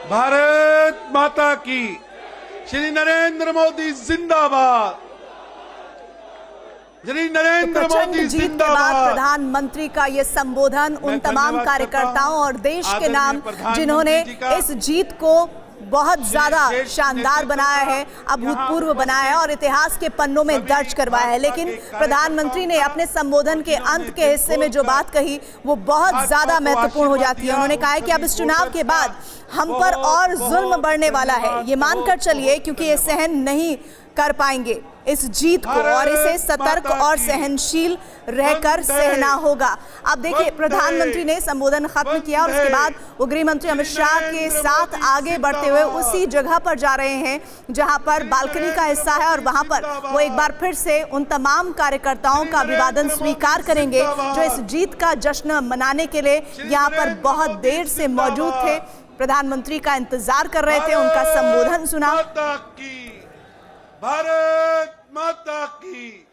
भारत माता की। श्री नरेंद्र मोदी जिंदाबाद। श्री नरेंद्र मोदी जीत के बाद जिंदाबाद। प्रधानमंत्री का ये संबोधन उन तमाम कार्यकर्ताओं और देश के नाम जिन्होंने इस जीत को बहुत ज्यादा शानदार बनाया है, अभूतपूर्व बनाया है और इतिहास के पन्नों में दर्ज करवाया है। लेकिन प्रधानमंत्री ने अपने संबोधन के अंत के हिस्से में जो बात कही वो बहुत ज्यादा महत्वपूर्ण हो जाती है। उन्होंने कहा है कि अब इस चुनाव के बाद हम पर और जुल्म बढ़ने वाला है, ये मानकर चलिए, क्योंकि ये सहन नहीं कर पाएंगे इस जीत को और इसे सतर्क और सहनशील रहकर सहना होगा। अब देखिए, प्रधानमंत्री ने संबोधन खत्म किया और उसके बाद वो गृह मंत्री अमित शाह के साथ आगे बढ़ते हुए उसी जगह पर जा रहे हैं जहां पर बालकनी का हिस्सा है और वहां पर वो एक बार फिर से उन तमाम कार्यकर्ताओं का अभिवादन स्वीकार करेंगे जो इस जीत का जश्न मनाने के लिए यहाँ पर बहुत देर से मौजूद थे, प्रधानमंत्री का इंतजार कर रहे थे, उनका संबोधन सुना। भारत माता की।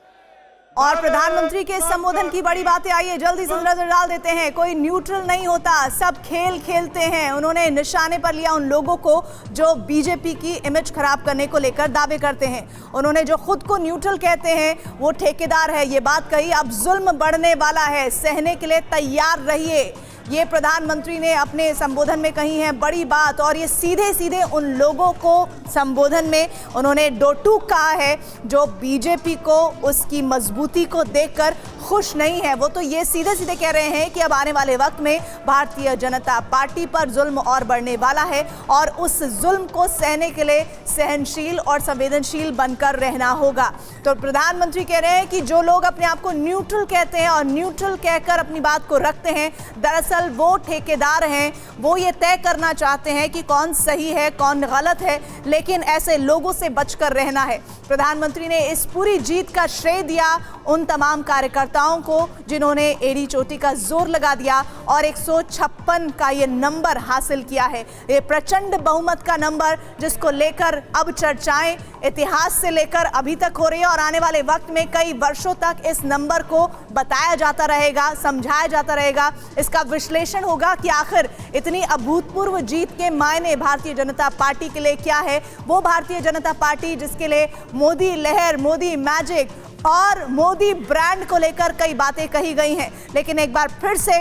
और प्रधानमंत्री के संबोधन की बड़ी बातें आई है, जल्दी से नजर डाल देते हैं। कोई न्यूट्रल नहीं होता, सब खेल खेलते हैं। उन्होंने निशाने पर लिया उन लोगों को जो बीजेपी की इमेज खराब करने को लेकर दावे करते हैं। उन्होंने जो खुद को न्यूट्रल कहते हैं वो ठेकेदार है, ये बात कही। अब जुल्म बढ़ने वाला है, सहने के लिए तैयार रहिए, ये प्रधानमंत्री ने अपने संबोधन में कही है बड़ी बात। और ये सीधे सीधे उन लोगों को संबोधन में उन्होंने दो टूक कहा है जो बीजेपी को उसकी मजबूती को देखकर खुश नहीं है। वो तो ये सीधे सीधे कह रहे हैं कि अब आने वाले वक्त में भारतीय जनता पार्टी पर जुल्म और बढ़ने वाला है और उस जुल्म को सहने के लिए सहनशील और संवेदनशील बनकर रहना होगा। तो प्रधानमंत्री कह रहे हैं कि जो लोग अपने आप को न्यूट्रल कहते हैं और न्यूट्रल कहकर अपनी बात को रखते हैं, दरअसल वो ठेकेदार हैं। वो ये तय करना चाहते हैं कि कौन सही है कौन गलत है, लेकिन ऐसे लोगों से बचकर रहना है। प्रधानमंत्री ने इस पूरी जीत का श्रेय दिया उन तमाम कार्यकर्ताओं को जिन्होंने एड़ी चोटी का जोर लगा दिया और 156 का ये नंबर हासिल किया है। ये प्रचंड बहुमत का नंबर जिसको लेकर अब चर्चाएं इतिहास से लेकर अभी तक हो रही है और आने वाले वक्त में कई वर्षों तक इस नंबर को बताया जाता रहेगा, समझाया जाता रहेगा, इसका विश्लेषण होगा कि आखिर इतनी अभूतपूर्व जीत के मायने भारतीय जनता पार्टी के लिए क्या है। वो भारतीय जनता पार्टी जिसके लिए मोदी लहर, मोदी मैजिक और मोदी ब्रांड को लेकर कई बातें कही गई हैं, लेकिन एक बार फिर से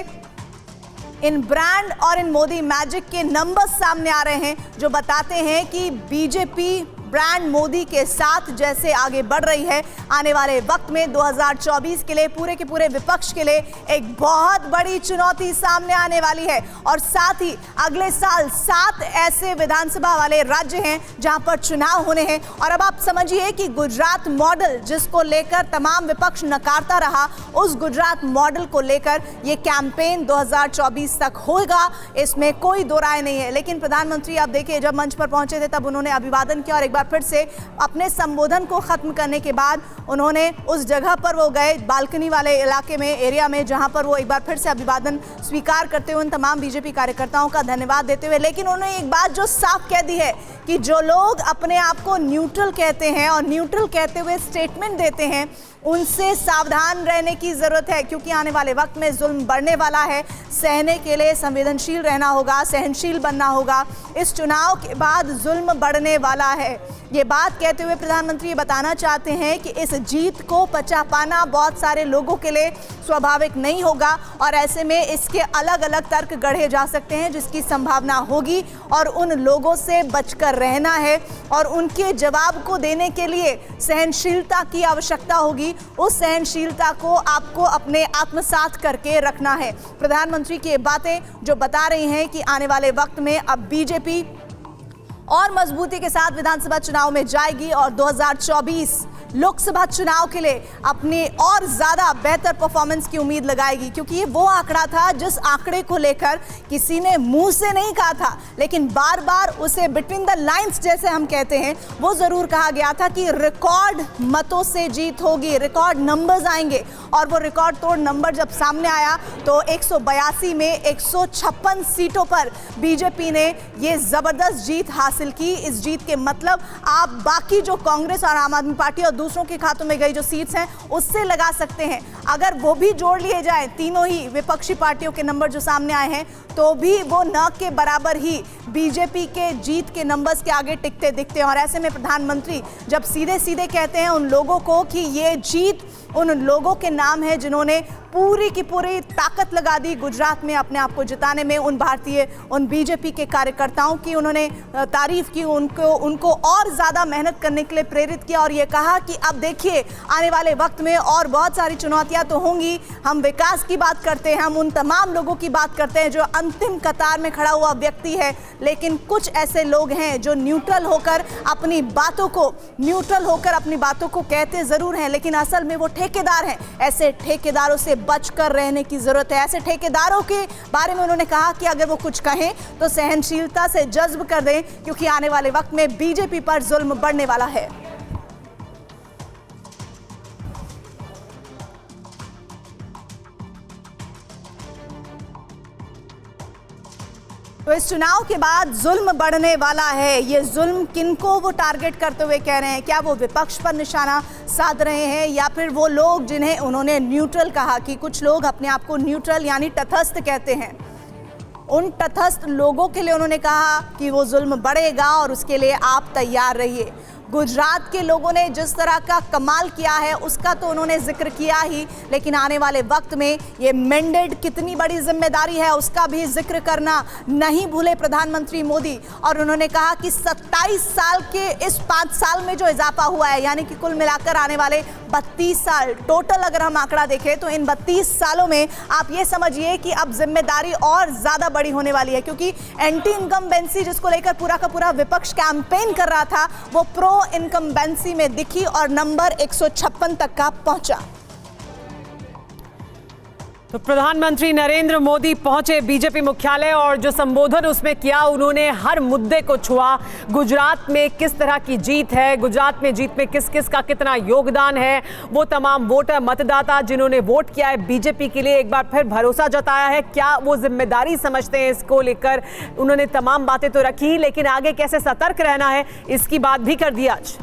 इन ब्रांड और इन मोदी मैजिक के नंबर्स सामने आ रहे हैं जो बताते हैं कि बीजेपी ब्रांड मोदी के साथ जैसे आगे बढ़ रही है, आने वाले वक्त में 2024 के लिए पूरे के पूरे विपक्ष के लिए एक बहुत बड़ी चुनौती सामने आने वाली है। और साथ ही अगले साल 7 ऐसे विधानसभा वाले राज्य हैं जहां पर चुनाव होने हैं। और अब आप समझिए कि गुजरात मॉडल जिसको लेकर तमाम विपक्ष नकारता रहा, उस गुजरात मॉडल को लेकर ये कैंपेन 2024 तक होगा, इसमें कोई दो राय नहीं है। लेकिन प्रधानमंत्री आप देखिए, जब मंच पर पहुंचे थे तब उन्होंने अभिवादन किया और एक बार फिर से अपने संबोधन को खत्म करने के बाद उन्होंने उस जगह पर वो गए बालकनी वाले इलाके में, एरिया में, जहां पर वो एक बार फिर से अभिवादन स्वीकार करते हुए उन तमाम बीजेपी कार्यकर्ताओं का धन्यवाद देते हुए। लेकिन उन्होंने एक बात जो साफ कह दी है कि जो लोग अपने आप को न्यूट्रल कहते हैं और न्यूट्रल कहते हुए स्टेटमेंट देते हैं उनसे सावधान रहने की जरूरत है, क्योंकि आने वाले वक्त में जुल्म बढ़ने वाला है। सहने के लिए संवेदनशील रहना होगा, सहनशील बनना होगा। इस चुनाव के बाद जुल्म बढ़ने वाला है। ये बात कहते हुए प्रधानमंत्री बताना चाहते हैं कि इस जीत को पचा पाना बहुत सारे लोगों के लिए स्वाभाविक नहीं होगा और ऐसे में इसके अलग अलग तर्क गढ़े जा सकते हैं जिसकी संभावना होगी और उन लोगों से बचकर रहना है और उनके जवाब को देने के लिए सहनशीलता की आवश्यकता होगी। उस सहनशीलता को आपको अपने आत्मसात करके रखना है। प्रधानमंत्री की बातें जो बता रही हैं कि आने वाले वक्त में अब बीजेपी और मजबूती के साथ विधानसभा चुनाव में जाएगी और 2024 लोकसभा चुनाव के लिए अपनी और ज्यादा बेहतर परफॉर्मेंस की उम्मीद लगाएगी, क्योंकि ये वो आंकड़ा था जिस आंकड़े को लेकर किसी ने मुंह से नहीं कहा था, लेकिन बार बार उसे बिटवीन द लाइंस जैसे हम कहते हैं वो जरूर कहा गया था कि रिकॉर्ड मतों से जीत होगी, रिकॉर्ड नंबर्स आएंगे। और वो रिकॉर्ड तोड़ नंबर जब सामने आया तो 182 में 156 सीटों पर बीजेपी ने ये जबरदस्त जीत हासिल की। इस जीत के मतलब आप बाकी जो कांग्रेस और आम आदमी पार्टी और दूसरों के खातों में गई जो सीट्स हैं उससे लगा सकते हैं। अगर वो भी जोड़ लिए जाए, तीनों ही विपक्षी पार्टियों के नंबर जो सामने आए हैं, तो भी वो न के बराबर ही बीजेपी के जीत के नंबर्स के आगे टिकते दिखते हैं। और ऐसे में प्रधानमंत्री जब सीधे सीधे कहते हैं उन लोगों को कि ये जीत उन लोगों के नाम है जिन्होंने पूरी की पूरी ताकत लगा दी गुजरात में अपने आप को जिताने में, उन बीजेपी के कार्यकर्ताओं की उन्होंने तारीफ की, उनको और ज़्यादा मेहनत करने के लिए प्रेरित किया और ये कहा कि अब देखिए आने वाले वक्त में और बहुत सारी चुनौतियां तो होंगी, हम विकास की बात करते हैं, हम उन तमाम लोगों की बात करते हैं जो अंतिम कतार में खड़ा हुआ व्यक्ति है, लेकिन कुछ ऐसे लोग हैं जो न्यूट्रल होकर अपनी बातों को कहते ज़रूर हैं लेकिन असल में वो ठेकेदार हैं। ऐसे ठेकेदारों से बचकर रहने की जरूरत है। ऐसे ठेकेदारों के बारे में उन्होंने कहा कि अगर वो कुछ कहें तो सहनशीलता से जज्ब कर दें क्योंकि आने वाले वक्त में बीजेपी पर जुल्म बढ़ने वाला है। तो इस चुनाव के बाद जुल्म बढ़ने वाला है। ये जुल्म किनको वो टारगेट करते हुए कह रहे हैं? क्या वो विपक्ष पर निशाना साध रहे हैं या फिर वो लोग जिन्हें उन्होंने न्यूट्रल कहा कि कुछ लोग अपने आप को न्यूट्रल यानी तटस्थ कहते हैं, उन तटस्थ लोगों के लिए उन्होंने कहा कि वो जुल्म बढ़ेगा और उसके लिए आप तैयार रहिए। गुजरात के लोगों ने जिस तरह का कमाल किया है उसका तो उन्होंने जिक्र किया ही, लेकिन आने वाले वक्त में ये मैंडेट कितनी बड़ी जिम्मेदारी है उसका भी जिक्र करना नहीं भूले प्रधानमंत्री मोदी। और उन्होंने कहा कि 27 साल के इस 5 साल में जो इजाफा हुआ है यानी कि कुल मिलाकर आने वाले 32 साल टोटल अगर हम आंकड़ा देखें तो इन 32 सालों में आप ये समझिए कि अब जिम्मेदारी और ज़्यादा बड़ी होने वाली है क्योंकि एंटी इनकम्बेंसी जिसको लेकर पूरा का पूरा विपक्ष कैंपेन कर रहा था वो प्रो इनकम्बेंसी में दिखी और नंबर 156 तक का पहुंचा। तो प्रधानमंत्री नरेंद्र मोदी पहुंचे बीजेपी मुख्यालय और जो संबोधन उसमें किया उन्होंने हर मुद्दे को छुआ। गुजरात में किस तरह की जीत है, गुजरात में जीत में किस किस का कितना योगदान है, वो तमाम वोटर मतदाता जिन्होंने वोट किया है बीजेपी के लिए एक बार फिर भरोसा जताया है, क्या वो जिम्मेदारी समझते हैं इसको लेकर उन्होंने तमाम बातें तो रखी लेकिन आगे कैसे सतर्क रहना है इसकी बात भी कर दी आज।